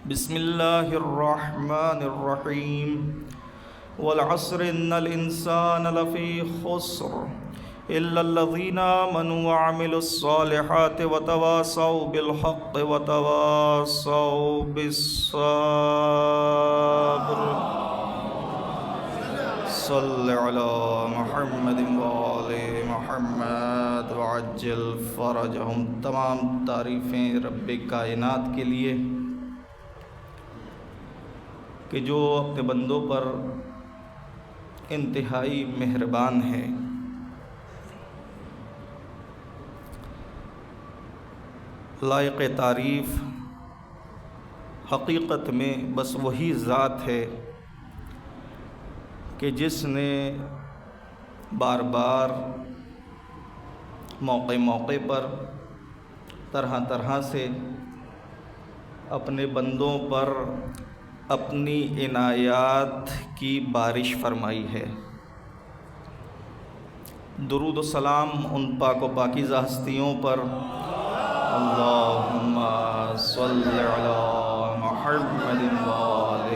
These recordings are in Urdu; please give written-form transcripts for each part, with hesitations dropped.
بسم اللہ الرحمن الرحیم والعصر ان الانسان لفی خسر الا الذین آمنوا وعملوا الصالحات وتواصوا بالحق وتواصوا بالصبر صلی علی محمد وآل محمد وعجل فرجہم۔ تمام تعریفیں رب کائنات کے لیے کہ جو اپنے بندوں پر انتہائی مہربان ہے۔ لائق تعریف حقیقت میں بس وہی ذات ہے کہ جس نے بار بار موقع موقع پر طرح طرح سے اپنے بندوں پر اپنی عنایات کی بارش فرمائی ہے۔ درود و سلام ان پاک و پاکیزہ ہستیوں پر، اللہم صلی علی محمد وآل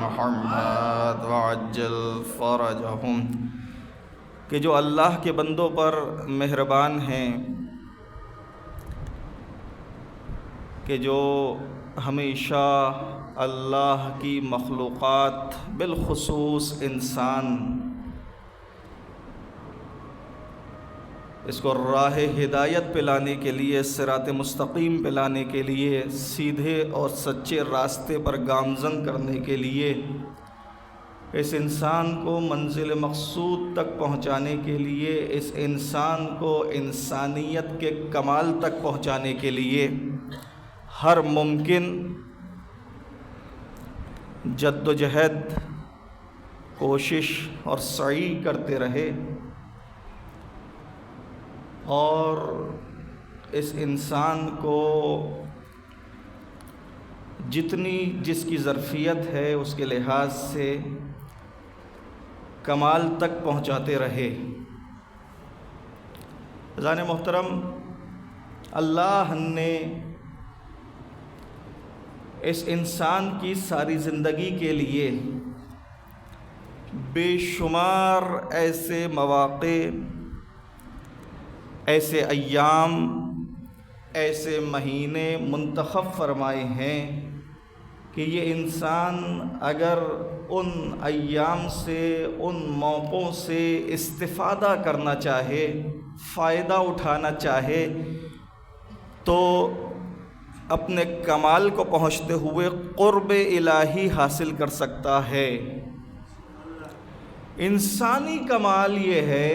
محمد وعجل فرجہم، کہ جو اللہ کے بندوں پر مہربان ہیں، کہ جو ہمیشہ اللہ کی مخلوقات بالخصوص انسان اس کو راہ ہدایت پہ لانے کے لیے، صراط مستقیم پہ لانے کے لیے، سیدھے اور سچے راستے پر گامزن کرنے کے لیے، اس انسان کو منزل مقصود تک پہنچانے کے لیے، اس انسان کو انسانیت کے کمال تک پہنچانے کے لیے ہر ممکن جد و جہد، کوشش اور سعی کرتے رہے، اور اس انسان کو جتنی جس کی ظرفیت ہے اس کے لحاظ سے کمال تک پہنچاتے رہے۔ عزیزان محترم، اللہ نے اس انسان کی ساری زندگی کے لیے بے شمار ایسے مواقع، ایسے ایام، ایسے مہینے منتخب فرمائے ہیں کہ یہ انسان اگر ان ایام سے، ان موقعوں سے استفادہ کرنا چاہے، فائدہ اٹھانا چاہے، تو اپنے کمال کو پہنچتے ہوئے قرب الہی حاصل کر سکتا ہے۔ انسانی کمال یہ ہے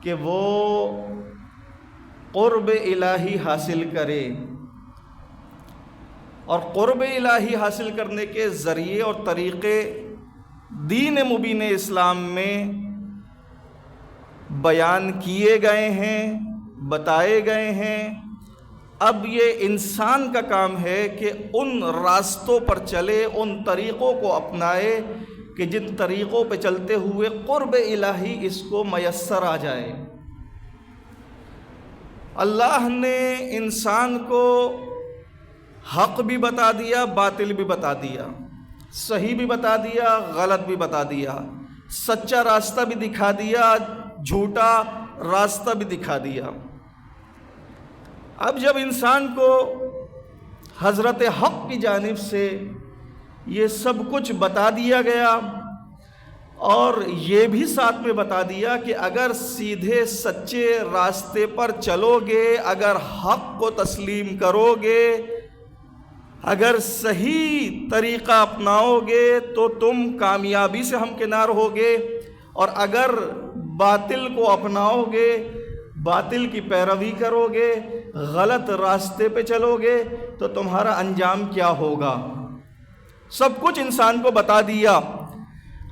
کہ وہ قرب الہی حاصل کرے، اور قرب الہی حاصل کرنے کے ذریعے اور طریقے دین مبین اسلام میں بیان کیے گئے ہیں، بتائے گئے ہیں۔ اب یہ انسان کا کام ہے کہ ان راستوں پر چلے، ان طریقوں کو اپنائے کہ جن طریقوں پہ چلتے ہوئے قرب الہی اس کو میسر آ جائے۔ اللہ نے انسان کو حق بھی بتا دیا، باطل بھی بتا دیا، صحیح بھی بتا دیا، غلط بھی بتا دیا، سچا راستہ بھی دکھا دیا، جھوٹا راستہ بھی دکھا دیا۔ اب جب انسان کو حضرت حق کی جانب سے یہ سب کچھ بتا دیا گیا، اور یہ بھی ساتھ میں بتا دیا کہ اگر سیدھے سچے راستے پر چلو گے، اگر حق کو تسلیم کرو گے، اگر صحیح طریقہ اپناؤ گے تو تم کامیابی سے ہمکنار ہوگے، اور اگر باطل کو اپناؤ گے، باطل کی پیروی کرو گے، غلط راستے پہ چلو گے تو تمہارا انجام کیا ہوگا، سب کچھ انسان کو بتا دیا۔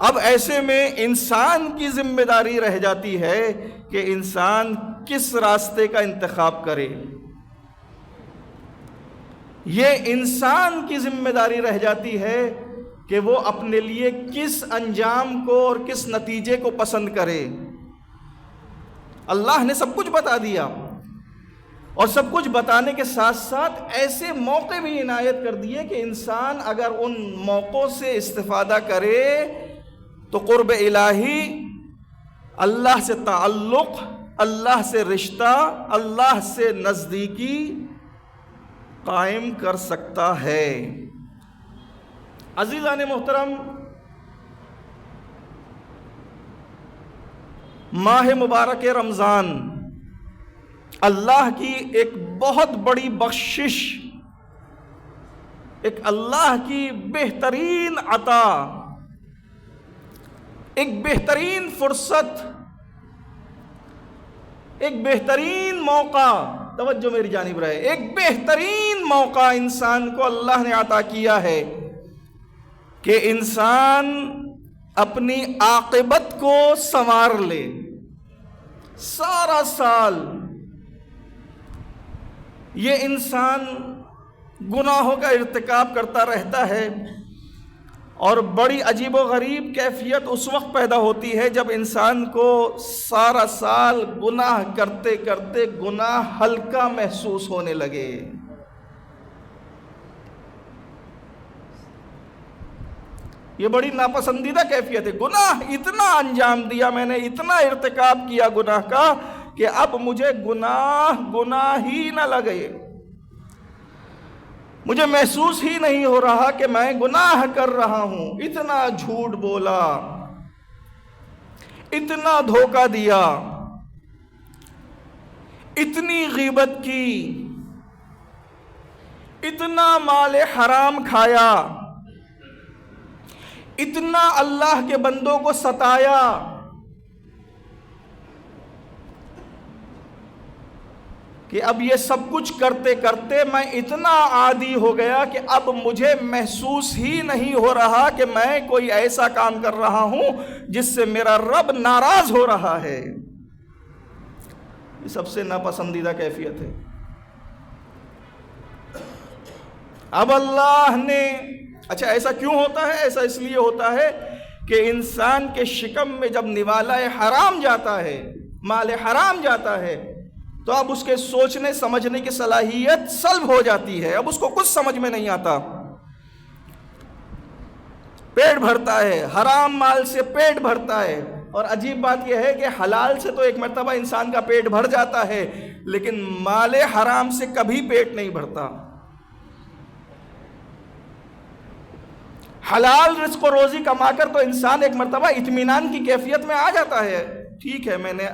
اب ایسے میں انسان کی ذمہ داری رہ جاتی ہے کہ انسان کس راستے کا انتخاب کرے۔ یہ انسان کی ذمہ داری رہ جاتی ہے کہ وہ اپنے لیے کس انجام کو اور کس نتیجے کو پسند کرے۔ اللہ نے سب کچھ بتا دیا، اور سب کچھ بتانے کے ساتھ ساتھ ایسے موقع بھی عنایت کر دیے کہ انسان اگر ان موقعوں سے استفادہ کرے تو قرب الہی، اللہ سے تعلق، اللہ سے رشتہ، اللہ سے نزدیکی قائم کر سکتا ہے۔ عزیزان محترم، ماہ مبارک رمضان اللہ کی ایک بہت بڑی بخشش، ایک اللہ کی بہترین عطا، ایک بہترین فرصت، ایک بہترین موقع، توجہ میری جانب رہے، ایک بہترین موقع انسان کو اللہ نے عطا کیا ہے کہ انسان اپنی عاقبت کو سنوار لے۔ سارا سال یہ انسان گناہوں کا ارتکاب کرتا رہتا ہے، اور بڑی عجیب و غریب کیفیت اس وقت پیدا ہوتی ہے جب انسان کو سارا سال گناہ کرتے کرتے گناہ ہلکا محسوس ہونے لگے۔ یہ بڑی ناپسندیدہ کیفیت ہے۔ گناہ اتنا انجام دیا میں نے، اتنا ارتکاب کیا گناہ کا کہ اب مجھے گناہ ہی نہ لگے، مجھے محسوس ہی نہیں ہو رہا کہ میں گناہ کر رہا ہوں۔ اتنا جھوٹ بولا، اتنا دھوکہ دیا، اتنی غیبت کی، اتنا مال حرام کھایا، اتنا اللہ کے بندوں کو ستایا، کہ اب یہ سب کچھ کرتے کرتے میں اتنا عادی ہو گیا کہ اب مجھے محسوس ہی نہیں ہو رہا کہ میں کوئی ایسا کام کر رہا ہوں جس سے میرا رب ناراض ہو رہا ہے۔ یہ سب سے ناپسندیدہ کیفیت ہے۔ اب اللہ نے، اچھا ایسا کیوں ہوتا ہے؟ ایسا اس لیے ہوتا ہے کہ انسان کے شکم میں جب نوالہ حرام جاتا ہے، مال حرام جاتا ہے، تو اب اس کے سوچنے سمجھنے کی صلاحیت سلب ہو جاتی ہے۔ اب اس کو کچھ سمجھ میں نہیں آتا، پیٹ بھرتا ہے، حرام مال سے پیٹ بھرتا ہے۔ اور عجیب بات یہ ہے کہ حلال سے تو ایک مرتبہ انسان کا پیٹ بھر جاتا ہے، لیکن مال حرام سے کبھی پیٹ نہیں بھرتا۔ حلال رزق و روزی کما کر تو انسان ایک مرتبہ اطمینان کی کیفیت میں آ جاتا ہے، ٹھیک ہے میں نے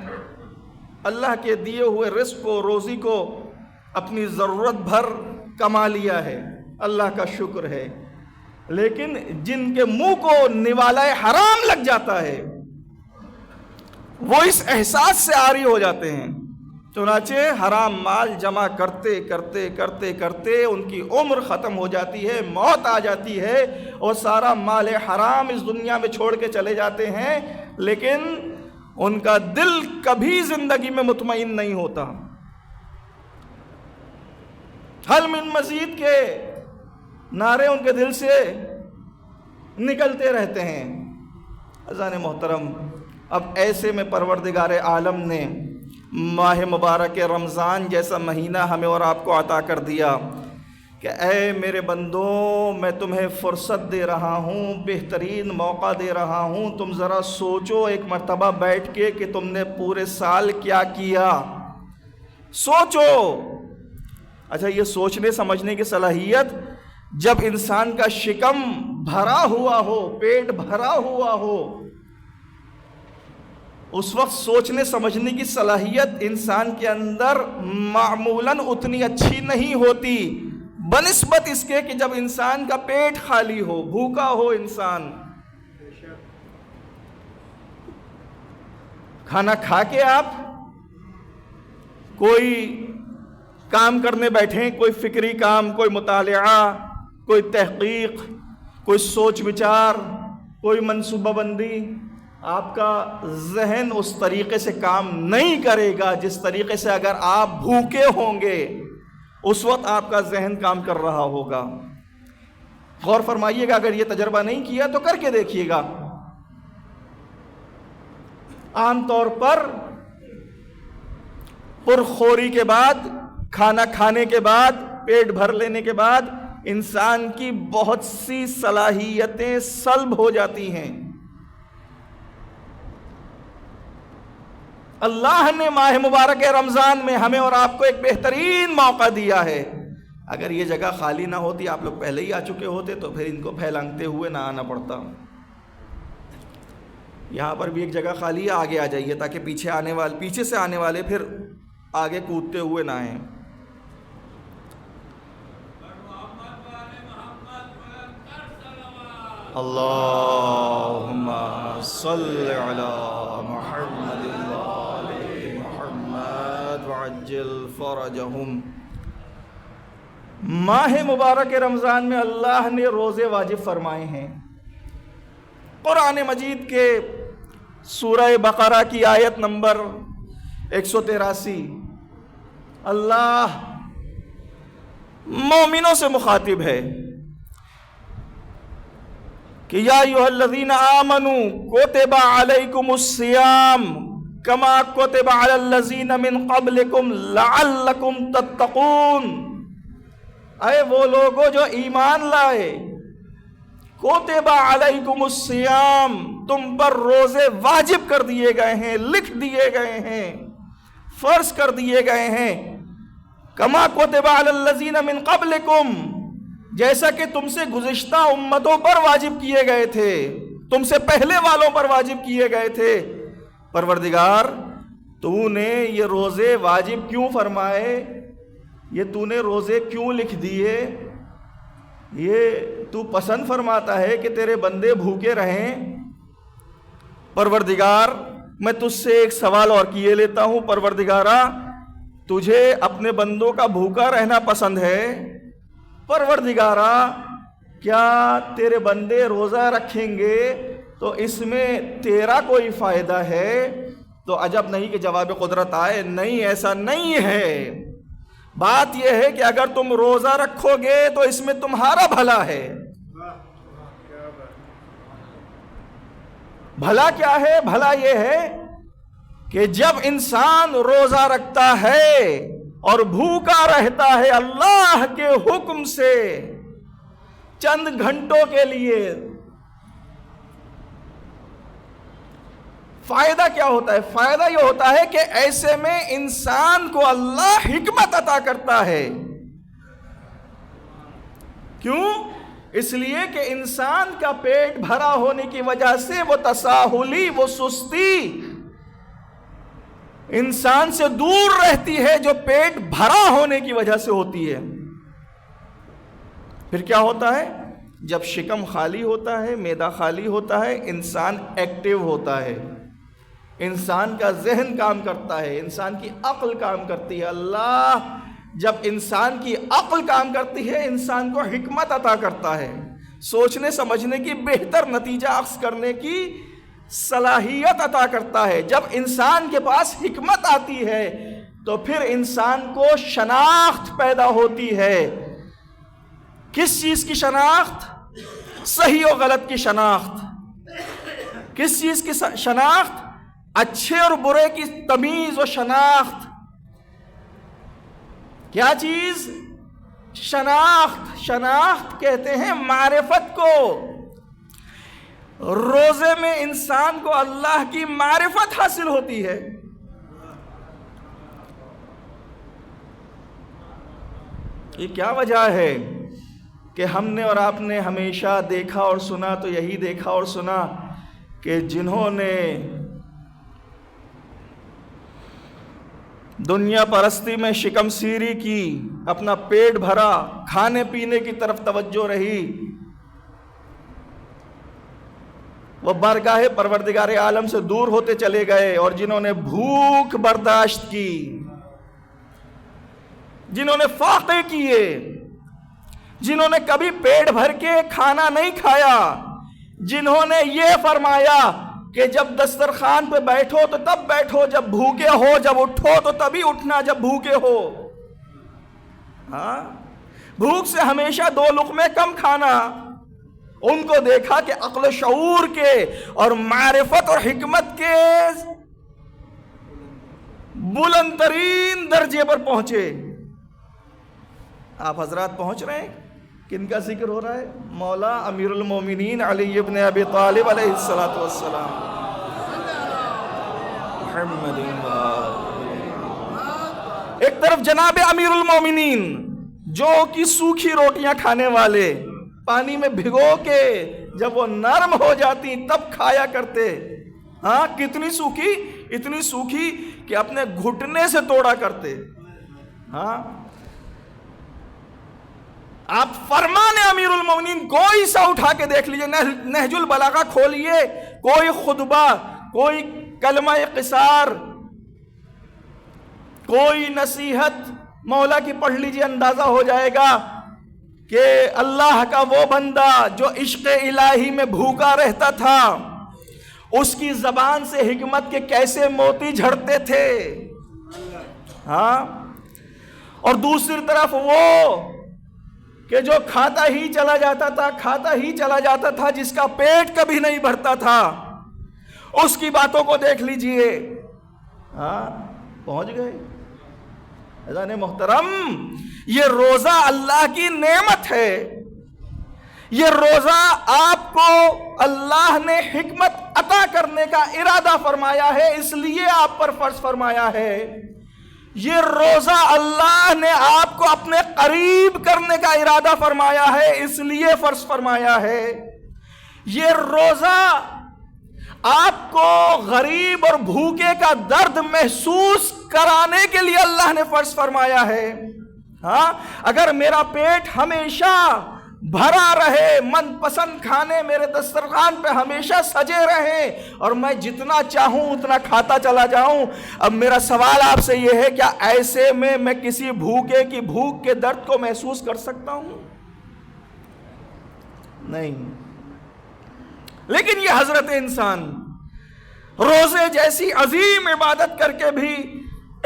اللہ کے دیے ہوئے رزق و روزی کو اپنی ضرورت بھر کما لیا ہے، اللہ کا شکر ہے۔ لیکن جن کے منہ کو نوالہ حرام لگ جاتا ہے وہ اس احساس سے عاری ہو جاتے ہیں، چنانچہ حرام مال جمع کرتے کرتے کرتے کرتے ان کی عمر ختم ہو جاتی ہے، موت آ جاتی ہے، اور سارا مال حرام اس دنیا میں چھوڑ کے چلے جاتے ہیں، لیکن ان کا دل کبھی زندگی میں مطمئن نہیں ہوتا۔ حل من مزید کے نعرے ان کے دل سے نکلتے رہتے ہیں۔ عزیزان محترم، اب ایسے میں پروردگار عالم نے ماہ مبارک رمضان جیسا مہینہ ہمیں اور آپ کو عطا کر دیا کہ اے میرے بندوں، میں تمہیں فرصت دے رہا ہوں، بہترین موقع دے رہا ہوں، تم ذرا سوچو ایک مرتبہ بیٹھ کے کہ تم نے پورے سال کیا کیا، سوچو۔ اچھا، یہ سوچنے سمجھنے کی صلاحیت جب انسان کا شکم بھرا ہوا ہو، پیٹ بھرا ہوا ہو، اس وقت سوچنے سمجھنے کی صلاحیت انسان کے اندر معمولاً اتنی اچھی نہیں ہوتی بنسبت اس کے کہ جب انسان کا پیٹ خالی ہو، بھوکا ہو انسان۔ کھانا کھا کے آپ کوئی کام کرنے بیٹھیں، کوئی فکری کام، کوئی مطالعہ، کوئی تحقیق، کوئی سوچ وچار، کوئی منصوبہ بندی، آپ کا ذہن اس طریقے سے کام نہیں کرے گا جس طریقے سے اگر آپ بھوکے ہوں گے اس وقت آپ کا ذہن کام کر رہا ہوگا۔ غور فرمائیے گا، اگر یہ تجربہ نہیں کیا تو کر کے دیکھیے گا۔ عام طور پر پرخوری کے بعد کھانا کھانے کے بعد، پیٹ بھر لینے کے بعد انسان کی بہت سی صلاحیتیں سلب ہو جاتی ہیں۔ اللہ نے ماہ مبارک رمضان میں ہمیں اور آپ کو ایک بہترین موقع دیا ہے۔ اگر یہ جگہ خالی نہ ہوتی، آپ لوگ پہلے ہی آ چکے ہوتے، تو پھر ان کو پھیلانگتے ہوئے نہ آنا پڑتا۔ یہاں پر بھی ایک جگہ خالی ہے، آگے آ جائیے تاکہ پیچھے سے آنے والے پھر آگے کودتے ہوئے نہ آئیں۔ اللہم صل علی محمد وآل محمد وعجل فرجہم۔ ماہ مبارک رمضان میں اللہ نے روزے واجب فرمائے ہیں۔ قرآن مجید کے سورہ بقرہ کی آیت نمبر 183 اللہ مومنوں سے مخاطب ہے کہ یا ایھا الذین آمنوا کتب علیکم الصیام کما کتب علی الذین من قبلکم لعلکم تتقون۔ اے وہ لوگوں جو ایمان لائے، کتب علیکم الصیام، تم پر روزے واجب کر دیے گئے ہیں، لکھ دیے گئے ہیں، فرض کر دیے گئے ہیں۔ کما کتب علی الذین من قبلکم، جیسا کہ تم سے گزشتہ امتوں پر واجب کیے گئے تھے، تم سے پہلے والوں پر واجب کیے گئے تھے۔ پروردگار تو نے یہ روزے واجب کیوں فرمائے، یہ تو نے روزے کیوں لکھ دیے؟ یہ تو پسند فرماتا ہے کہ تیرے بندے بھوکے رہیں؟ پروردگار میں تجھ سے ایک سوال اور کیے لیتا ہوں، پروردگارا تجھے اپنے بندوں کا بھوکا رہنا پسند ہے؟ پروردگارا کیا تیرے بندے روزہ رکھیں گے تو اس میں تیرا کوئی فائدہ ہے؟ تو عجب نہیں کہ جواب قدرت آئے، نہیں ایسا نہیں ہے۔ بات یہ ہے کہ اگر تم روزہ رکھو گے تو اس میں تمہارا بھلا ہے۔ بھلا کیا ہے؟ بھلا یہ ہے کہ جب انسان روزہ رکھتا ہے اور بھوکا رہتا ہے اللہ کے حکم سے چند گھنٹوں کے لیے، فائدہ کیا ہوتا ہے؟ فائدہ یہ ہوتا ہے کہ ایسے میں انسان کو اللہ حکمت عطا کرتا ہے۔ کیوں؟ اس لیے کہ انسان کا پیٹ بھرا ہونے کی وجہ سے وہ تساہلی، وہ سستی انسان سے دور رہتی ہے، جو پیٹ بھرا ہونے کی وجہ سے ہوتی ہے۔ پھر کیا ہوتا ہے؟ جب شکم خالی ہوتا ہے، معدہ خالی ہوتا ہے، انسان ایکٹیو ہوتا ہے، انسان کا ذہن کام کرتا ہے، انسان کی عقل کام کرتی ہے۔ اللہ جب انسان کی عقل کام کرتی ہے، انسان کو حکمت عطا کرتا ہے، سوچنے سمجھنے کی، بہتر نتیجہ اخذ کرنے کی صلاحیت عطا کرتا ہے۔ جب انسان کے پاس حکمت آتی ہے تو پھر انسان کو شناخت پیدا ہوتی ہے۔ کس چیز کی شناخت؟ صحیح و غلط کی شناخت۔ کس چیز کی شناخت؟ اچھے اور برے کی تمیز و شناخت۔ کیا چیز؟ شناخت۔ شناخت کہتے ہیں معرفت کو۔ روزے میں انسان کو اللہ کی معرفت حاصل ہوتی ہے۔ یہ کیا وجہ ہے کہ ہم نے اور آپ نے ہمیشہ دیکھا اور سنا، تو یہی دیکھا اور سنا کہ جنہوں نے دنیا پرستی میں شکم سیری کی، اپنا پیٹ بھرا، کھانے پینے کی طرف توجہ رہی، وہ بارگاہ پروردگار عالم سے دور ہوتے چلے گئے، اور جنہوں نے بھوک برداشت کی، جنہوں نے فاقے کیے، جنہوں نے کبھی پیٹ بھر کے کھانا نہیں کھایا، جنہوں نے یہ فرمایا کہ جب دسترخوان پہ بیٹھو تو تب بیٹھو جب بھوکے ہو، جب اٹھو تو تبھی اٹھنا جب بھوکے ہو۔ ہاں، بھوک سے ہمیشہ 2 لقمے کم کھانا۔ ان کو دیکھا کہ عقل و شعور کے اور معرفت اور حکمت کے بلند ترین درجے پر پہنچے، آپ حضرات پہنچ رہے ہیں؟ کن کا ذکر ہو رہا ہے؟ مولا امیر المومنین علی ابن ابی طالب علیہ الصلوۃ والسلام محمد۔ ایک طرف جناب امیر المومنین جو کہ سوکھی روٹیاں کھانے والے، پانی میں بھگو کے جب وہ نرم ہو جاتی تب کھایا کرتے۔ ہاں، کتنی سوکھی؟ اتنی سوکھی کہ اپنے گھٹنے سے توڑا کرتے۔ ہاں، آپ فرمان امیر المومنین کوئی سا اٹھا کے دیکھ لیجئے، نہج البلاغہ کھولیے، کوئی خطبہ، کوئی کلمہ قصار، کوئی نصیحت مولا کی پڑھ لیجئے، اندازہ ہو جائے گا کہ اللہ کا وہ بندہ جو عشق الہی میں بھوکا رہتا تھا، اس کی زبان سے حکمت کے کیسے موتی جھڑتے تھے۔ ہاں، اور دوسری طرف وہ کہ جو کھاتا ہی چلا جاتا تھا، جس کا پیٹ کبھی نہیں بھرتا تھا، اس کی باتوں کو دیکھ لیجئے۔ ہاں، پہنچ گئے۔ اذان محترم، یہ روزہ اللہ کی نعمت ہے۔ یہ روزہ آپ کو اللہ نے حکمت عطا کرنے کا ارادہ فرمایا ہے، اس لیے آپ پر فرض فرمایا ہے۔ یہ روزہ اللہ نے آپ کو اپنے قریب کرنے کا ارادہ فرمایا ہے، اس لیے فرض فرمایا ہے۔ یہ روزہ آپ کو غریب اور بھوکے کا درد محسوس کرانے کے لیے اللہ نے فرض فرمایا ہے۔ ہاں، اگر میرا پیٹ ہمیشہ بھرا رہے، من پسند کھانے میرے دسترخوان پہ ہمیشہ سجے رہیں اور میں جتنا چاہوں اتنا کھاتا چلا جاؤں، اب میرا سوال آپ سے یہ ہے، کیا ایسے میں کسی بھوکے کی بھوک کے درد کو محسوس کر سکتا ہوں؟ نہیں۔ لیکن یہ حضرت انسان روزے جیسی عظیم عبادت کر کے بھی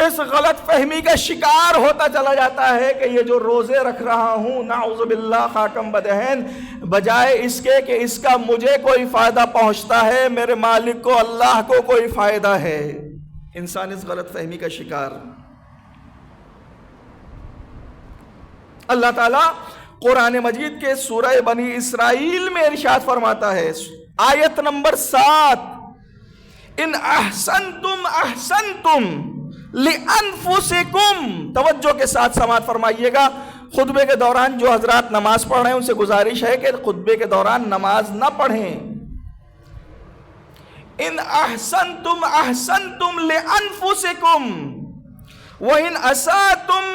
اس غلط فہمی کا شکار ہوتا چلا جاتا ہے کہ یہ جو روزے رکھ رہا ہوں، نعوذ باللہ خاکم بدہن، بجائے اس کے کہ اس کا مجھے کوئی فائدہ پہنچتا ہے، میرے مالک کو اللہ کو کوئی فائدہ ہے۔ انسان اس غلط فہمی کا شکار۔ اللہ تعالیٰ قرآن مجید کے سورہ بنی اسرائیل میں ارشاد فرماتا ہے، آیت نمبر 7، ان احسنتم احسنتم لانفسکم۔ توجہ کے ساتھ سماعت فرمائیے گا۔ خطبے کے دوران جو حضرات نماز پڑھ رہے ہیں ان سے گزارش ہے کہ خطبے کے دوران نماز نہ پڑھیں۔ ان احسنتم احسنتم لانفسکم وان اسأتم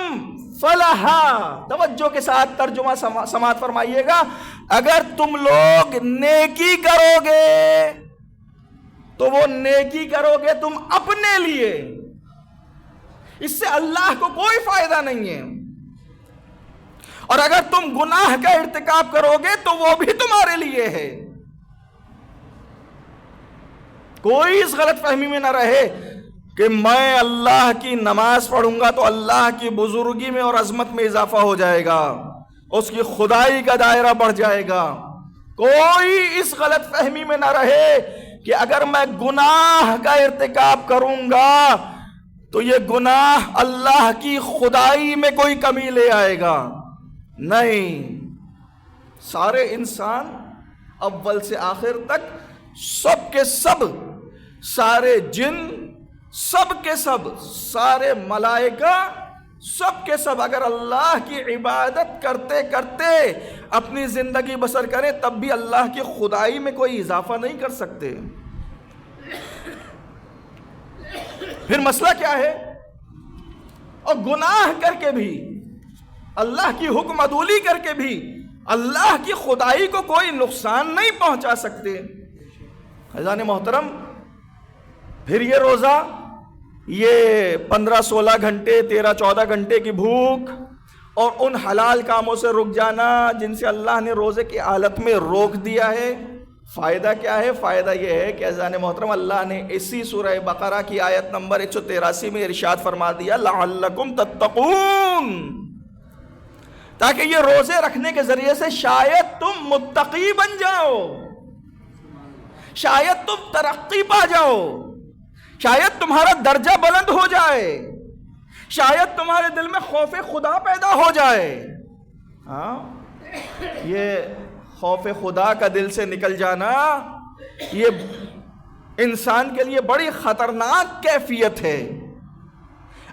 فلہا۔ توجہ کے ساتھ ترجمہ سماعت فرمائیے گا۔ اگر تم لوگ نیکی کرو گے تو وہ نیکی کرو گے تم اپنے لیے، اس سے اللہ کو کوئی فائدہ نہیں ہے، اور اگر تم گناہ کا ارتکاب کرو گے تو وہ بھی تمہارے لیے ہے۔ کوئی اس غلط فہمی میں نہ رہے کہ میں اللہ کی نماز پڑھوں گا تو اللہ کی بزرگی میں اور عظمت میں اضافہ ہو جائے گا، اس کی خدائی کا دائرہ بڑھ جائے گا۔ کوئی اس غلط فہمی میں نہ رہے کہ اگر میں گناہ کا ارتکاب کروں گا تو یہ گناہ اللہ کی خدائی میں کوئی کمی لے آئے گا۔ نہیں، سارے انسان اول سے آخر تک، سب کے سب، سارے جن، سب کے سب، سارے ملائکہ، سب کے سب اگر اللہ کی عبادت کرتے کرتے اپنی زندگی بسر کریں تب بھی اللہ کی خدائی میں کوئی اضافہ نہیں کر سکتے۔ پھر مسئلہ کیا ہے؟ اور گناہ کر کے بھی، اللہ کی حکم عدولی کر کے بھی اللہ کی خدائی کو کوئی نقصان نہیں پہنچا سکتے۔ عزیزان محترم، پھر یہ روزہ، یہ 15-16 گھنٹے، 13-14 گھنٹے کی بھوک اور ان حلال کاموں سے رک جانا جن سے اللہ نے روزے کی حالت میں روک دیا ہے، فائدہ کیا ہے؟ فائدہ یہ ہے کہ عزیزان محترم، اللہ نے اسی سورہ بقرہ کی آیت نمبر 183 میں ارشاد فرما دیا، لعلکم تتقون، تاکہ یہ روزے رکھنے کے ذریعے سے شاید تم متقی بن جاؤ، شاید تم ترقی پا جاؤ، شاید تمہارا درجہ بلند ہو جائے، شاید تمہارے دل میں خوف خدا پیدا ہو جائے۔ یہ خوف خدا کا دل سے نکل جانا، یہ انسان کے لیے بڑی خطرناک کیفیت ہے۔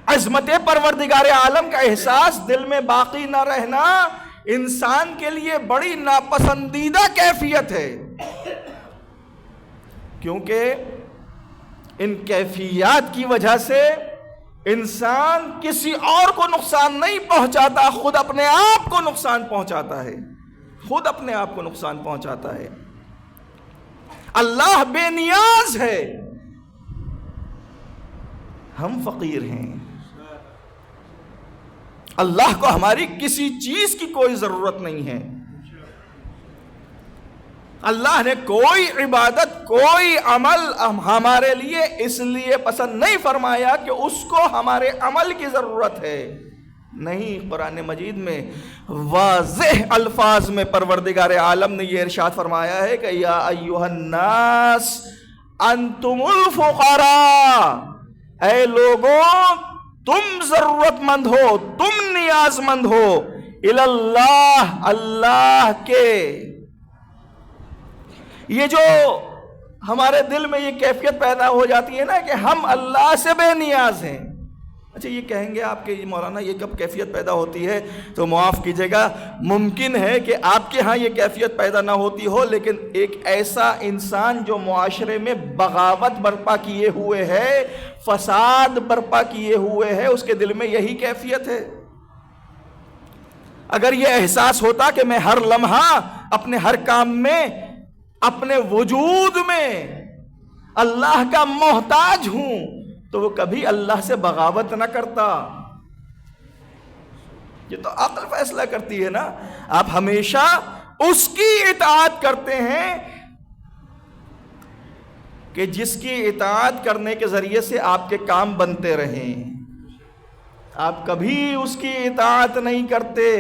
عظمت پروردگار عالم کا احساس دل میں باقی نہ رہنا انسان کے لیے بڑی ناپسندیدہ کیفیت ہے، کیونکہ ان کیفیات کی وجہ سے انسان کسی اور کو نقصان نہیں پہنچاتا، خود اپنے آپ کو نقصان پہنچاتا ہے، خود اپنے آپ کو نقصان پہنچاتا ہے۔ اللہ بے نیاز ہے، ہم فقیر ہیں۔ اللہ کو ہماری کسی چیز کی کوئی ضرورت نہیں ہے۔ اللہ نے کوئی عبادت، کوئی عمل ہمارے لیے اس لیے پسند نہیں فرمایا کہ اس کو ہمارے عمل کی ضرورت ہے، نہیں۔ قرآن مجید میں واضح الفاظ میں پروردگار عالم نے یہ ارشاد فرمایا ہے کہ یا ایھا الناس انتم الفقراء، اے لوگوں تم ضرورت مند ہو، تم نیاز مند ہو، الی اللہ، اللہ کے۔ یہ جو ہمارے دل میں یہ کیفیت پیدا ہو جاتی ہے نا کہ ہم اللہ سے بے نیاز ہیں۔ اچھا یہ کہیں گے آپ کہ مولانا یہ کب کیفیت پیدا ہوتی ہے؟ تو معاف کیجیے گا، ممکن ہے کہ آپ کے ہاں یہ کیفیت پیدا نہ ہوتی ہو، لیکن ایک ایسا انسان جو معاشرے میں بغاوت برپا کیے ہوئے ہے، فساد برپا کیے ہوئے ہے، اس کے دل میں یہی کیفیت ہے۔ اگر یہ احساس ہوتا کہ میں ہر لمحہ اپنے ہر کام میں، اپنے وجود میں اللہ کا محتاج ہوں، تو وہ کبھی اللہ سے بغاوت نہ کرتا۔ یہ تو عقل فیصلہ کرتی ہے نا۔ آپ ہمیشہ اس کی اطاعت کرتے ہیں کہ جس کی اطاعت کرنے کے ذریعے سے آپ کے کام بنتے رہیں۔ آپ کبھی اس کی اطاعت نہیں کرتے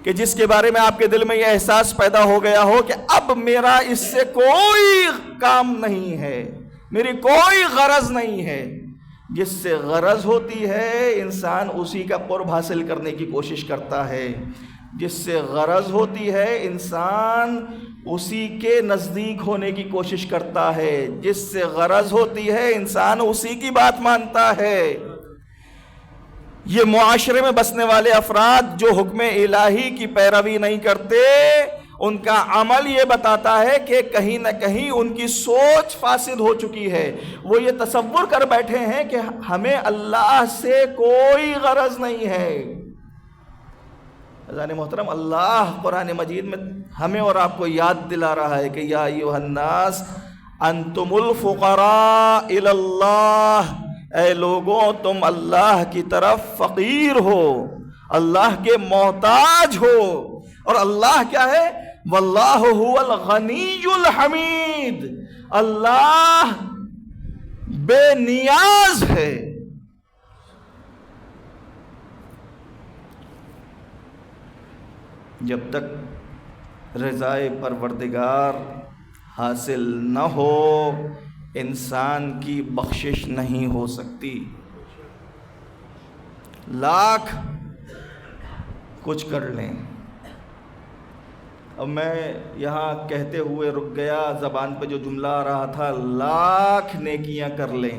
کہ جس کے بارے میں آپ کے دل میں یہ احساس پیدا ہو گیا ہو کہ اب میرا اس سے کوئی کام نہیں ہے، میری کوئی غرض نہیں ہے۔ جس سے غرض ہوتی ہے انسان اسی کا قرب حاصل کرنے کی کوشش کرتا ہے، جس سے غرض ہوتی ہے انسان اسی کے نزدیک ہونے کی کوشش کرتا ہے، جس سے غرض ہوتی ہے انسان اسی کی بات مانتا ہے۔ یہ معاشرے میں بسنے والے افراد جو حکم الہی کی پیروی نہیں کرتے، ان کا عمل یہ بتاتا ہے کہ کہیں نہ کہیں ان کی سوچ فاسد ہو چکی ہے۔ وہ یہ تصور کر بیٹھے ہیں کہ ہمیں اللہ سے کوئی غرض نہیں ہے۔ عزیزان محترم، اللہ قرآن مجید میں ہمیں اور آپ کو یاد دلا رہا ہے کہ یا ایھا الناس انتم الفقراء الی اللہ، اے لوگوں تم اللہ کی طرف فقیر ہو، اللہ کے محتاج ہو۔ اور اللہ کیا ہے؟ واللہ هو الغنی الحمید، اللہ بے نیاز ہے۔ جب تک رضائے پروردگار حاصل نہ ہو انسان کی بخشش نہیں ہو سکتی۔ لاکھ کچھ کر لیں، اب میں یہاں کہتے ہوئے رک گیا، زبان پہ جو جملہ آ رہا تھا، لاکھ نیکیاں کر لیں،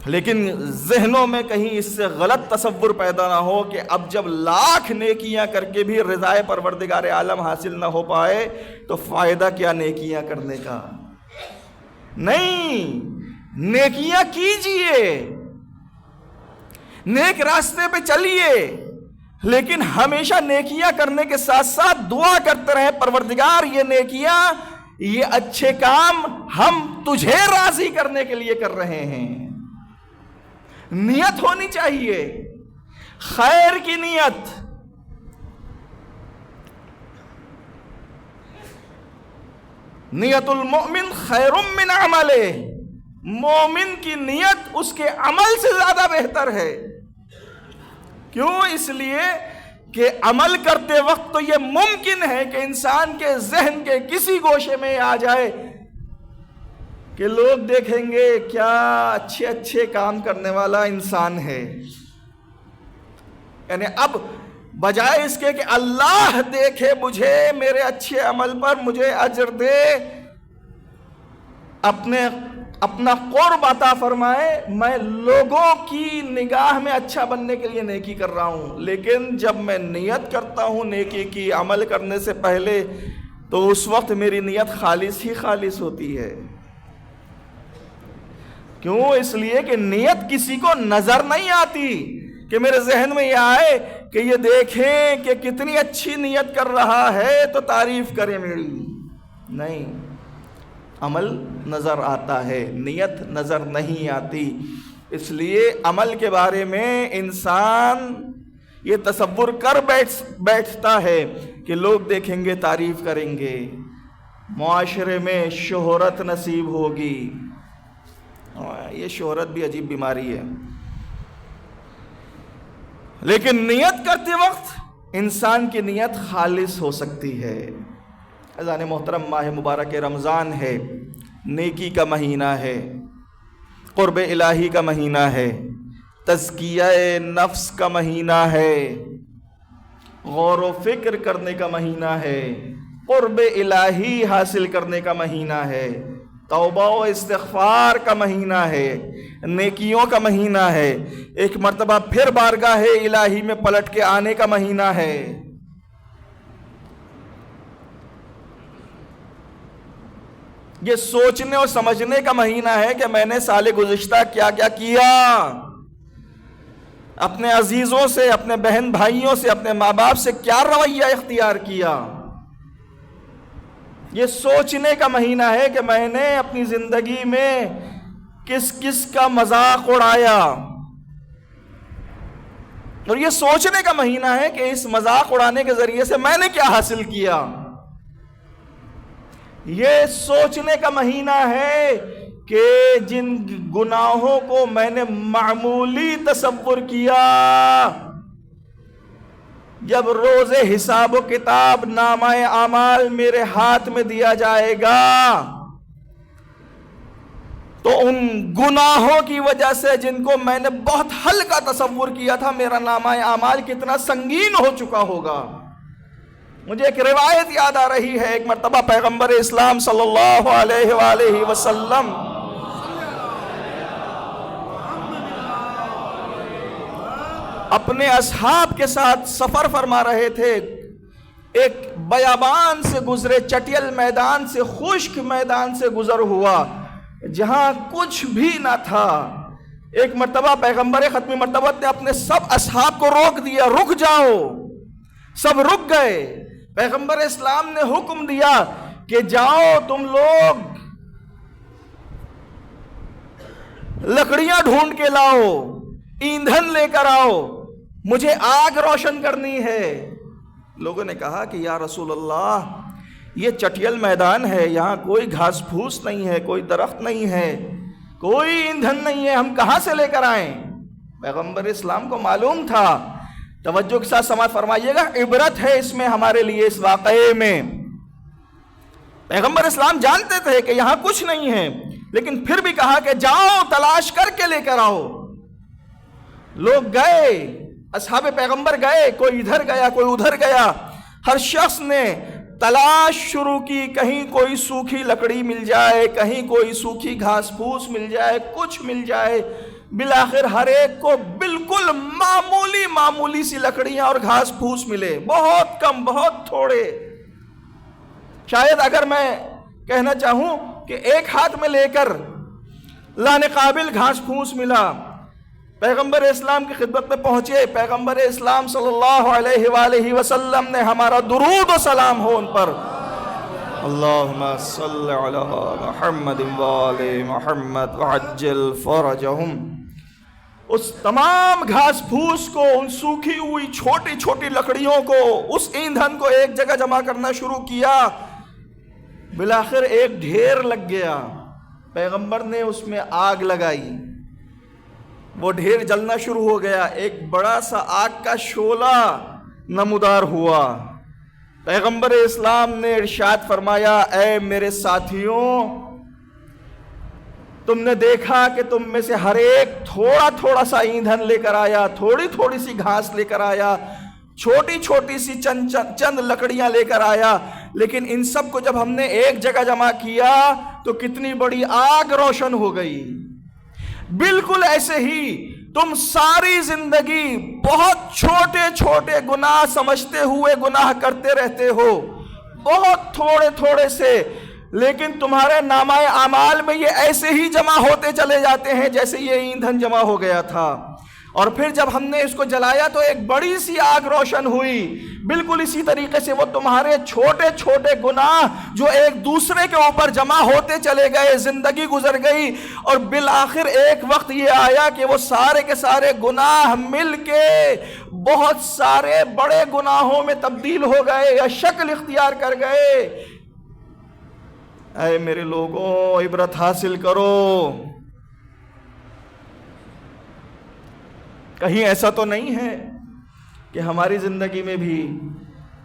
لیکن ذہنوں میں کہیں اس سے غلط تصور پیدا نہ ہو کہ اب جب لاکھ نیکیاں کر کے بھی رضائے پروردگار عالم حاصل نہ ہو پائے تو فائدہ کیا نیکیاں کرنے کا؟ نہیں، نیکیاں کیجئے، نیک راستے پہ چلیے، لیکن ہمیشہ نیکیاں کرنے کے ساتھ ساتھ دعا کرتے رہیں، پروردگار یہ نیکیاں، یہ اچھے کام ہم تجھے راضی کرنے کے لیے کر رہے ہیں۔ نیت ہونی چاہیے، خیر کی نیت۔ نیت المؤمن خیر من عملہ، مومن کی نیت اس کے عمل سے زیادہ بہتر ہے۔ کیوں؟ اس لیے کہ عمل کرتے وقت تو یہ ممکن ہے کہ انسان کے ذہن کے کسی گوشے میں آ جائے کہ لوگ دیکھیں گے کیا اچھے اچھے کام کرنے والا انسان ہے. یعنی اب بجائے اس کے کہ اللہ دیکھے مجھے میرے اچھے عمل پر مجھے اجر دے, اپنا قرب عطا فرمائے, میں لوگوں کی نگاہ میں اچھا بننے کے لیے نیکی کر رہا ہوں. لیکن جب میں نیت کرتا ہوں نیکی کی عمل کرنے سے پہلے, تو اس وقت میری نیت خالص ہی خالص ہوتی ہے. کیوں؟ اس لیے کہ نیت کسی کو نظر نہیں آتی کہ میرے ذہن میں یہ آئے کہ یہ دیکھیں کہ کتنی اچھی نیت کر رہا ہے تو تعریف کرے میری. نہیں, عمل نظر آتا ہے, نیت نظر نہیں آتی. اس لیے عمل کے بارے میں انسان یہ تصور کر بیٹھتا ہے کہ لوگ دیکھیں گے تعریف کریں گے, معاشرے میں شہرت نصیب ہوگی. یہ شہرت بھی عجیب بیماری ہے. لیکن نیت کرتے وقت انسان کی نیت خالص ہو سکتی ہے. عزیزان محترم, ماہ مبارک رمضان ہے, نیکی کا مہینہ ہے, قرب الہی کا مہینہ ہے, تزکیہ نفس کا مہینہ ہے, غور و فکر کرنے کا مہینہ ہے, قرب الہی حاصل کرنے کا مہینہ ہے, توبہ و استغفار کا مہینہ ہے, نیکیوں کا مہینہ ہے, ایک مرتبہ پھر بارگاہ الہی میں پلٹ کے آنے کا مہینہ ہے. یہ سوچنے اور سمجھنے کا مہینہ ہے کہ میں نے سال گزشتہ کیا کیا کیا, اپنے عزیزوں سے, اپنے بہن بھائیوں سے, اپنے ماں باپ سے کیا رویہ اختیار کیا. یہ سوچنے کا مہینہ ہے کہ میں نے اپنی زندگی میں کس کس کا مذاق اڑایا, اور یہ سوچنے کا مہینہ ہے کہ اس مذاق اڑانے کے ذریعے سے میں نے کیا حاصل کیا. یہ سوچنے کا مہینہ ہے کہ جن گناہوں کو میں نے معمولی تصور کیا, جب روز حساب و کتاب نامہ اعمال میرے ہاتھ میں دیا جائے گا تو ان گناہوں کی وجہ سے جن کو میں نے بہت ہلکا تصور کیا تھا, میرا نامہ اعمال کتنا سنگین ہو چکا ہوگا. مجھے ایک روایت یاد آ رہی ہے, ایک مرتبہ پیغمبر اسلام صلی اللہ علیہ وآلہ وسلم اپنے اصحاب کے ساتھ سفر فرما رہے تھے. ایک بیابان سے گزرے, چٹیل میدان سے, خشک میدان سے گزر ہوا جہاں کچھ بھی نہ تھا. ایک مرتبہ پیغمبر ختم مرتبت نے اپنے سب اصحاب کو روک دیا, رک جاؤ. سب رک گئے. پیغمبر اسلام نے حکم دیا کہ جاؤ تم لوگ لکڑیاں ڈھونڈ کے لاؤ, ایندھن لے کر آؤ, مجھے آگ روشن کرنی ہے. لوگوں نے کہا کہ یا رسول اللہ, یہ چٹیل میدان ہے, یہاں کوئی گھاس پھوس نہیں ہے, کوئی درخت نہیں ہے, کوئی ایندھن نہیں ہے, ہم کہاں سے لے کر آئیں. پیغمبر اسلام کو معلوم تھا. توجہ کے ساتھ سماعت فرمائیے گا, عبرت ہے اس میں ہمارے لیے. اس واقعے میں پیغمبر اسلام جانتے تھے کہ یہاں کچھ نہیں ہے, لیکن پھر بھی کہا کہ جاؤ تلاش کر کے لے کر آؤ. لوگ گئے, اصحاب پیغمبر گئے, کوئی ادھر گیا کوئی ادھر گیا. ہر شخص نے تلاش شروع کی, کہیں کوئی سوکھی لکڑی مل جائے, کہیں کوئی سوکھی گھاس پھوس مل جائے, کچھ مل جائے. بالآخر ہر ایک کو بالکل معمولی سی لکڑیاں اور گھاس پھوس ملے, بہت کم, بہت تھوڑے. شاید اگر میں کہنا چاہوں کہ ایک ہاتھ میں لے کر لانے قابل گھاس پھوس ملا. پیغمبر اسلام کی خدمت میں پہنچے. پیغمبر اسلام صلی اللہ علیہ وآلہ وسلم نے ہمارا درود و سلام ہو ان پر. اللہم صلی علی محمد وآل محمد وعجل فرجہم. اس تمام گھاس پھوس کو, ان سوکھی ہوئی چھوٹی چھوٹی لکڑیوں کو, اس ایندھن کو ایک جگہ جمع کرنا شروع کیا. بالآخر ایک ڈھیر لگ گیا. پیغمبر نے اس میں آگ لگائی, وہ ڈھیر جلنا شروع ہو گیا. ایک بڑا سا آگ کا شعلہ نمودار ہوا. پیغمبر اسلام نے ارشاد فرمایا, اے میرے ساتھیوں, تم نے دیکھا کہ تم میں سے ہر ایک تھوڑا تھوڑا سا ایندھن لے کر آیا، تھوڑی تھوڑی سی گھاس لے کر آیا، چھوٹی چھوٹی سی چند لکڑیاں لے کر آیا، لیکن ان سب کو جب ہم نے ایک جگہ جمع کیا تو کتنی بڑی آگ روشن ہو گئی۔ بالکل ایسے ہی تم ساری زندگی بہت چھوٹے چھوٹے گناہ سمجھتے ہوئے گناہ کرتے رہتے ہو، بہت تھوڑے تھوڑے سے، لیکن تمہارے نامہ اعمال میں یہ ایسے ہی جمع ہوتے چلے جاتے ہیں جیسے یہ ایندھن جمع ہو گیا تھا۔ اور پھر جب ہم نے اس کو جلایا تو ایک بڑی سی آگ روشن ہوئی۔ بالکل اسی طریقے سے وہ تمہارے چھوٹے چھوٹے گناہ جو ایک دوسرے کے اوپر جمع ہوتے چلے گئے، زندگی گزر گئی، اور بالآخر ایک وقت یہ آیا کہ وہ سارے کے سارے گناہ مل کے بہت سارے بڑے گناہوں میں تبدیل ہو گئے یا شکل اختیار کر گئے۔ اے میرے لوگوں، عبرت حاصل کرو۔ کہیں ایسا تو نہیں ہے کہ ہماری زندگی میں بھی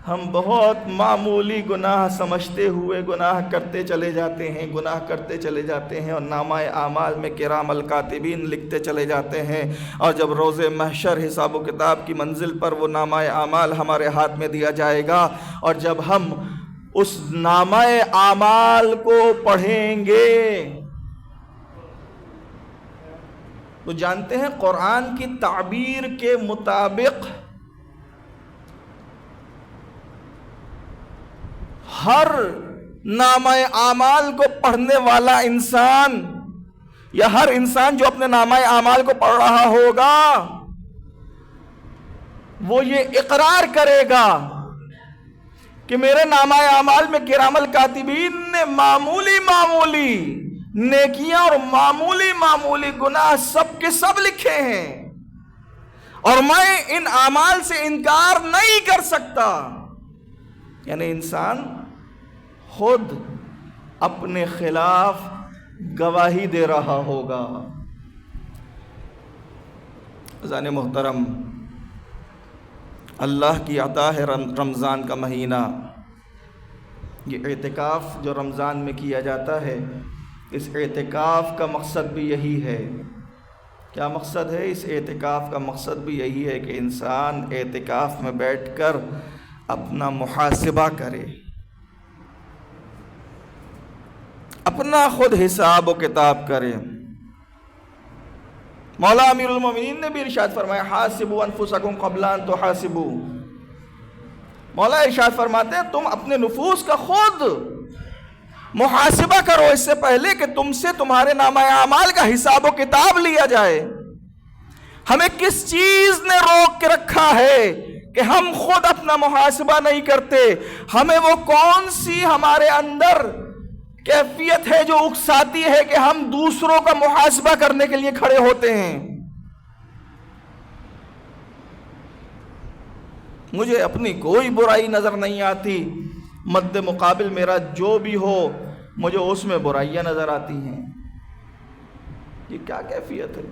ہم بہت معمولی گناہ سمجھتے ہوئے گناہ کرتے چلے جاتے ہیں، گناہ کرتے چلے جاتے ہیں، اور نامہ اعمال میں کرام الکاتبین لکھتے چلے جاتے ہیں، اور جب روز محشر حساب و کتاب کی منزل پر وہ نامہ اعمال ہمارے ہاتھ میں دیا جائے گا، اور جب ہم اس نامہ اعمال کو پڑھیں گے تو جانتے ہیں قرآن کی تعبیر کے مطابق ہر نامہ اعمال کو پڑھنے والا انسان یا ہر انسان جو اپنے نامہ اعمال کو پڑھ رہا ہوگا وہ یہ اقرار کرے گا کہ میرے نامہ اعمال میں کرام الکاتبین نے معمولی نیکیاں اور معمولی گناہ سب کے سب لکھے ہیں، اور میں ان اعمال سے انکار نہیں کر سکتا۔ یعنی انسان خود اپنے خلاف گواہی دے رہا ہوگا۔ عزیزان محترم، اللہ کی عطا ہے رمضان کا مہینہ۔ یہ اعتکاف جو رمضان میں کیا جاتا ہے، اس اعتکاف کا مقصد بھی یہی ہے۔ کیا مقصد ہے اس اعتکاف کا؟ مقصد بھی یہی ہے کہ انسان اعتکاف میں بیٹھ کر اپنا محاسبہ کرے، اپنا خود حساب و کتاب کرے۔ مولا امیر المومنین نے بھی ارشاد فرمایا حاسبوا انفسکم قبل ان تحاسبوا۔ مولا ارشاد فرماتے ہیں تم اپنے نفوس کا خود محاسبہ کرو اس سے پہلے کہ تم سے تمہارے نامہ اعمال کا حساب و کتاب لیا جائے۔ ہمیں کس چیز نے روک کے رکھا ہے کہ ہم خود اپنا محاسبہ نہیں کرتے؟ ہمیں وہ کون سی ہمارے اندر کیفیت ہے جو اکساتی ہے کہ ہم دوسروں کا محاسبہ کرنے کے لیے کھڑے ہوتے ہیں؟ مجھے اپنی کوئی برائی نظر نہیں آتی، مد مقابل میرا جو بھی ہو مجھے اس میں برائیاں نظر آتی ہیں۔ یہ کیا کیفیت ہے؟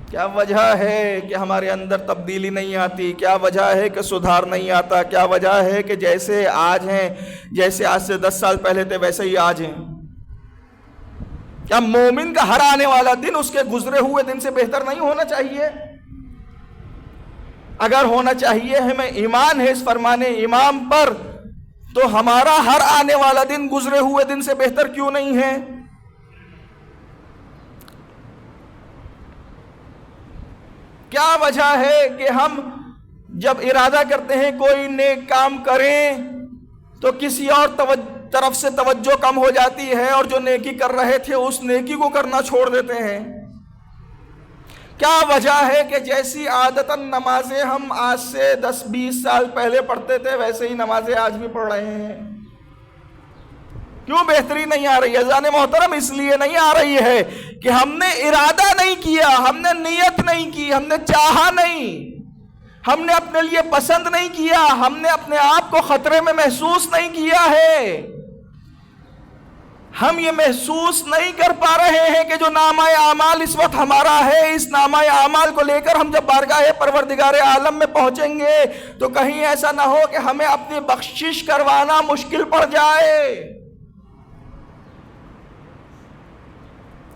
کیا وجہ ہے کہ ہمارے اندر تبدیلی نہیں آتی؟ کیا وجہ ہے کہ سدھار نہیں آتا؟ کیا وجہ ہے کہ جیسے آج ہیں، جیسے آج سے 10 سال پہلے تھے ویسے ہی آج ہیں؟ کیا مومن کا ہر آنے والا دن اس کے گزرے ہوئے دن سے بہتر نہیں ہونا چاہیے؟ اگر ہونا چاہیے ہمیں ایمان ہے اس فرمان امام پر، تو ہمارا ہر آنے والا دن گزرے ہوئے دن سے بہتر کیوں نہیں ہے؟ کیا وجہ ہے کہ ہم جب ارادہ کرتے ہیں کوئی نیک کام کریں تو کسی اور طرف سے توجہ کم ہو جاتی ہے، اور جو نیکی کر رہے تھے اس نیکی کو کرنا چھوڑ دیتے ہیں؟ کیا وجہ ہے کہ جیسی عادتاً نمازیں ہم آج سے 10-20 سال پہلے پڑھتے تھے ویسے ہی نمازیں آج بھی پڑھ رہے ہیں؟ کیوں بہتری نہیں آ رہی ہے؟ عزیزان محترم، اس لیے نہیں آ رہی ہے کہ ہم نے ارادہ نہیں کیا، ہم نے نیت نہیں کی، ہم نے چاہا نہیں، ہم نے اپنے لیے پسند نہیں کیا، ہم نے اپنے آپ کو خطرے میں محسوس نہیں کیا ہے۔ ہم یہ محسوس نہیں کر پا رہے ہیں کہ جو نامہ اعمال اس وقت ہمارا ہے، اس نامہ اعمال کو لے کر ہم جب بارگاہ پروردگار عالم میں پہنچیں گے تو کہیں ایسا نہ ہو کہ ہمیں اپنی بخشش کروانا مشکل پڑ جائے۔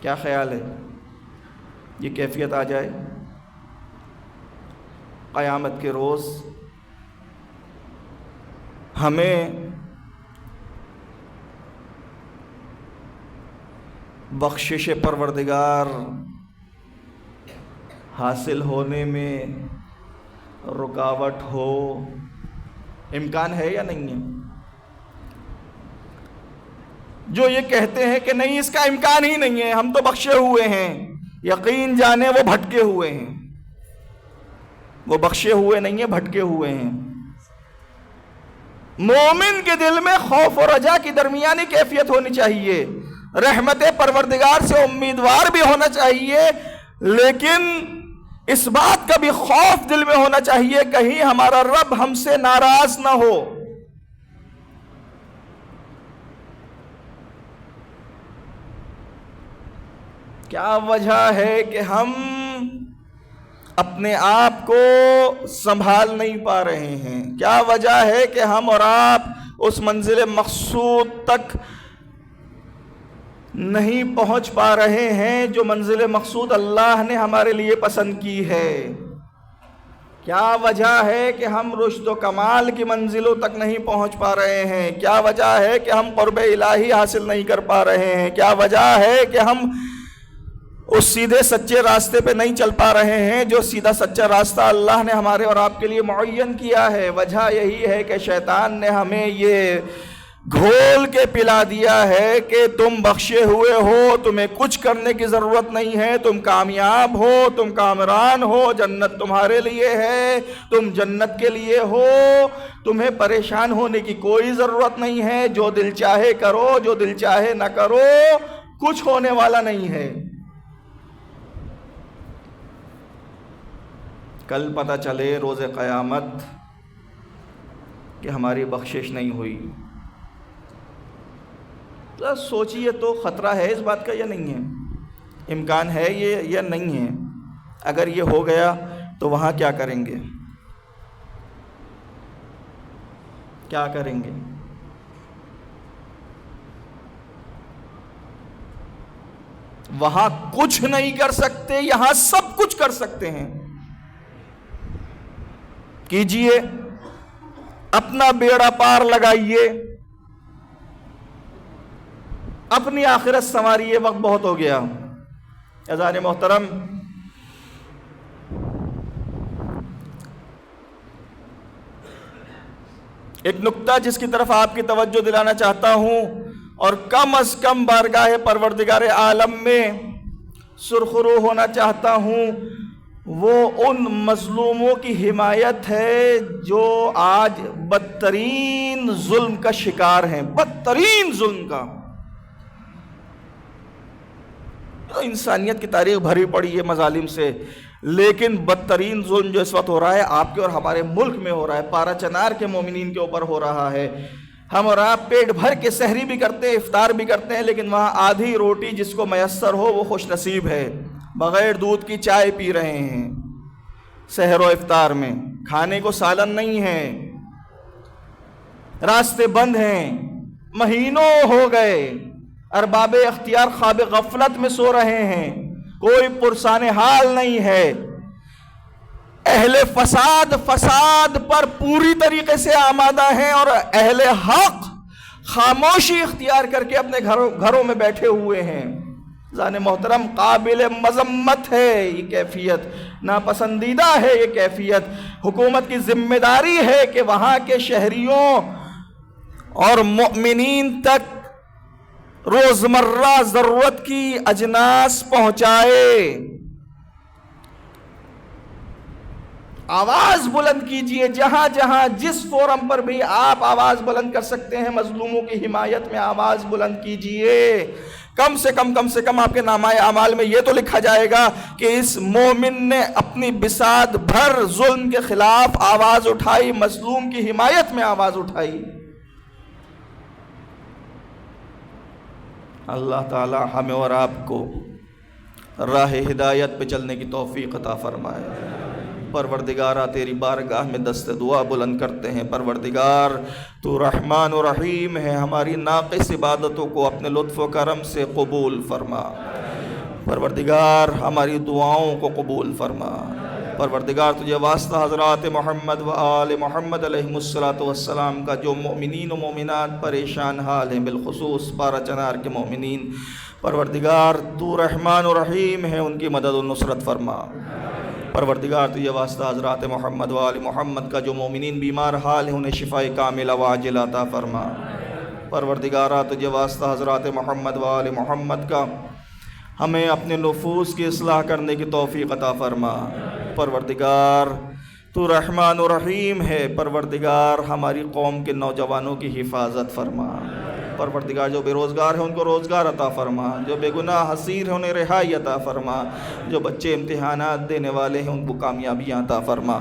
کیا خیال ہے یہ کیفیت آ جائے قیامت کے روز؟ ہمیں بخشش پروردگار حاصل ہونے میں رکاوٹ ہو، امکان ہے یا نہیں ہے؟ جو یہ کہتے ہیں کہ نہیں اس کا امکان ہی نہیں ہے، ہم تو بخشے ہوئے ہیں، یقین جانے وہ بھٹکے ہوئے ہیں، وہ بخشے ہوئے نہیں ہیں، بھٹکے ہوئے ہیں۔ مومن کے دل میں خوف و رجا کی درمیانی کیفیت ہونی چاہیے، رحمت پروردگار سے امیدوار بھی ہونا چاہیے، لیکن اس بات کا بھی خوف دل میں ہونا چاہیے کہیں ہمارا رب ہم سے ناراض نہ ہو۔ کیا وجہ ہے کہ ہم اپنے آپ کو سنبھال نہیں پا رہے ہیں؟ کیا وجہ ہے کہ ہم اور آپ اس منزل مقصود تک نہیں پہنچ پا رہے ہیں جو منزل مقصود اللہ نے ہمارے لیے پسند کی ہے؟ کیا وجہ ہے کہ ہم رشد و کمال کی منزلوں تک نہیں پہنچ پا رہے ہیں؟ کیا وجہ ہے کہ ہم قرب الہی حاصل نہیں کر پا رہے ہیں؟ کیا وجہ ہے کہ ہم اس سیدھے سچے راستے پہ نہیں چل پا رہے ہیں جو سیدھا سچا راستہ اللہ نے ہمارے اور آپ کے لیے معین کیا ہے؟ وجہ یہی ہے کہ شیطان نے ہمیں یہ گھول کے پلا دیا ہے کہ تم بخشے ہوئے ہو، تمہیں کچھ کرنے کی ضرورت نہیں ہے، تم کامیاب ہو، تم کامران ہو، جنت تمہارے لیے ہے، تم جنت کے لیے ہو، تمہیں پریشان ہونے کی کوئی ضرورت نہیں ہے، جو دل چاہے کرو، جو دل چاہے نہ کرو، کچھ ہونے والا نہیں ہے۔ کل پتہ چلے روز قیامت کہ ہماری بخشش نہیں ہوئی، سوچئے تو خطرہ ہے اس بات کا یا نہیں ہے؟ امکان ہے یہ یا نہیں ہے؟ اگر یہ ہو گیا تو وہاں کیا کریں گے؟ کیا کریں گے؟ وہاں کچھ نہیں کر سکتے، یہاں سب کچھ کر سکتے ہیں۔ کیجئے، اپنا بیڑا پار لگائیے، اپنی آخرت سنواریے، وقت بہت ہو گیا۔ اذان محترم، ایک نکتہ جس کی طرف آپ کی توجہ دلانا چاہتا ہوں اور کم از کم بارگاہ پروردگار عالم میں سرخرو ہونا چاہتا ہوں، وہ ان مظلوموں کی حمایت ہے جو آج بدترین ظلم کا شکار ہیں، بدترین ظلم کا۔ انسانیت کی تاریخ بھری پڑی ہے مظالم سے، لیکن بدترین ظلم جو اس وقت ہو رہا ہے آپ کے اور ہمارے ملک میں ہو رہا ہے، پارا چنار کے مومنین کے اوپر ہو رہا ہے۔ ہم اور آپ پیٹ بھر کے سحری بھی کرتے ہیں، افطار بھی کرتے ہیں، لیکن وہاں آدھی روٹی جس کو میسر ہو وہ خوش نصیب ہے، بغیر دودھ کی چائے پی رہے ہیں سحر و افطار میں، کھانے کو سالن نہیں ہے، راستے بند ہیں، مہینوں ہو گئے، ارباب اختیار خواب غفلت میں سو رہے ہیں، کوئی پرسان حال نہیں ہے، اہل فساد پر پوری طریقے سے آمادہ ہیں اور اہل حق خاموشی اختیار کر کے اپنے گھروں میں بیٹھے ہوئے ہیں۔ ذان محترم، قابل مذمت ہے یہ کیفیت، ناپسندیدہ ہے یہ کیفیت۔ حکومت کی ذمہ داری ہے کہ وہاں کے شہریوں اور مؤمنین تک روزمرہ ضرورت کی اجناس پہنچائے۔ آواز بلند کیجئے، جہاں جہاں جس فورم پر بھی آپ آواز بلند کر سکتے ہیں، مظلوموں کی حمایت میں آواز بلند کیجئے۔ کم سے کم آپ کے نامہ اعمال میں یہ تو لکھا جائے گا کہ اس مومن نے اپنی بساط بھر ظلم کے خلاف آواز اٹھائی، مظلوم کی حمایت میں آواز اٹھائی۔ اللہ تعالی ہمیں اور آپ کو راہ ہدایت پہ چلنے کی توفیق عطا فرمائے۔ پروردگارہ تیری بارگاہ میں دست دعا بلند کرتے ہیں، پروردگار تو رحمان و رحیم ہے، ہماری ناقص عبادتوں کو اپنے لطف و کرم سے قبول فرما۔ پروردگار ہماری دعاؤں کو قبول فرما۔ پروردگار تجھے واسطہ حضرات محمد و آل محمد علیہ السلام کا جو مومنین و مومنات پریشان حال ہیں، بالخصوص بارہ چنار کے مومنین، پروردگار تو رحمان و رحیم ہے، ان کی مدد و نصرت فرما۔ پروردگار تجھے واسطہ حضرات محمد و آل محمد کا جو مومنین بیمار حال ہیں، انہیں شفاء کاملہ و عاجلہ عطا فرما۔ پروردگارہ تجھے واسطہ حضرات محمد و آل محمد کا ہمیں اپنے نفوس کی اصلاح کرنے کی توفیق عطا فرما۔ پروردگار تو رحمان و رحیم ہے، پروردگار ہماری قوم کے نوجوانوں کی حفاظت فرما۔ پروردگار جو بے روزگار ہیں ان کو روزگار عطا فرما، جو بے گناہ اسیر ہیں انہیں رہائی عطا فرما، جو بچے امتحانات دینے والے ہیں ان کو کامیابیاں عطا فرما۔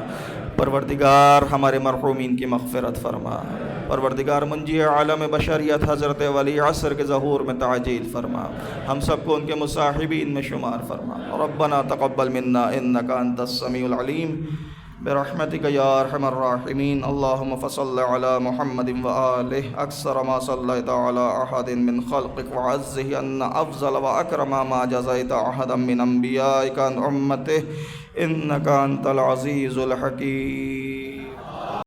پروردگار ہمارے مرحومین کی مغفرت فرما۔ پروردگار منجی عالم بشریت حضرت ولی عصر کے ظہور میں تعجیل فرما، ہم سب کو ان کے مصاحبین میں شمار فرما۔ ربنا تقبل منا انک انت السمیع العلیم برحمتک یا ارحم الراحمین۔ اللہم فصل علی محمد وآلہ اکثر ما صلیت علی احد من خلقک وعزہ ان افضل واکرم ما جزیت احدا من انبیائک عن امتہ انک انت العزیز الحکیم۔